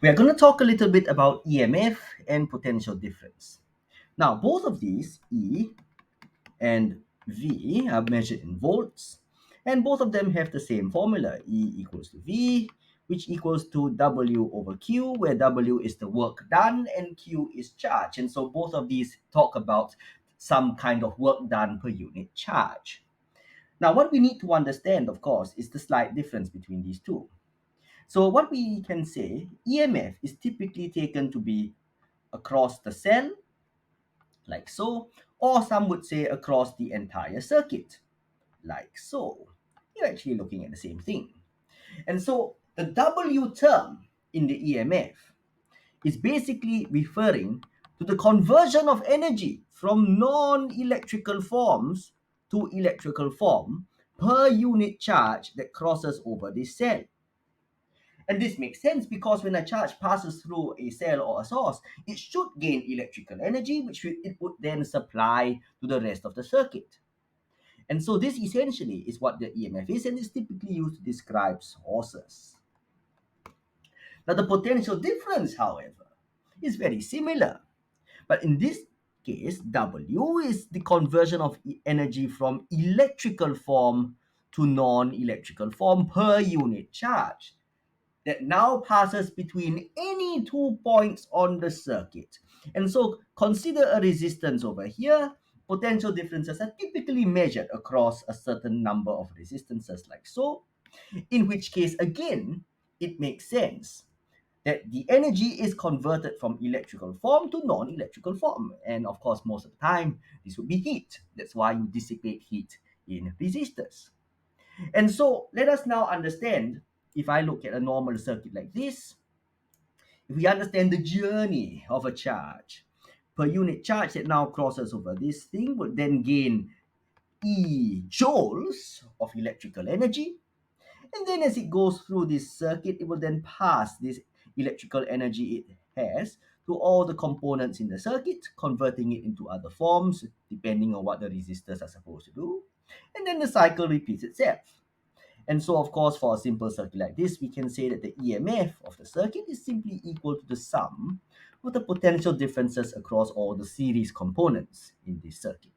We are going to talk a little bit about EMF and potential difference. Now, both of these, E and V, are measured in volts, and both of them have the same formula, E equals to V, which equals to W over Q, where W is the work done and Q is charge. And so both of these talk about some kind of work done per unit charge. Now, what we need to understand, of course, is the slight difference between these two. So what we can say, EMF is typically taken to be across the cell, like so, or some would say across the entire circuit, like so. You're actually looking at the same thing. And so the W term in the EMF is basically referring to the conversion of energy from non-electrical forms to electrical form per unit charge that crosses over this cell. And this makes sense because when a charge passes through a cell or a source, it should gain electrical energy, which it would then supply to the rest of the circuit. And so this essentially is what the EMF is, and is typically used to describe sources. Now the potential difference, however, is very similar. But in this case, W is the conversion of energy from electrical form to non-electrical form per unit charge that now passes between any 2 points on the circuit. And so consider a resistance over here. Potential differences are typically measured across a certain number of resistances like so, in which case, again, it makes sense that the energy is converted from electrical form to non-electrical form. And of course, most of the time, this would be heat. That's why you dissipate heat in resistors. And so let us now understand, if I look at a normal circuit like this, if we understand the journey of a charge, per unit charge that now crosses over this thing would then gain E joules of electrical energy. And then as it goes through this circuit, it will then pass this electrical energy it has to all the components in the circuit, converting it into other forms, depending on what the resistors are supposed to do. And then the cycle repeats itself. And so, of course, for a simple circuit like this, we can say that the EMF of the circuit is simply equal to the sum of the potential differences across all the series components in this circuit.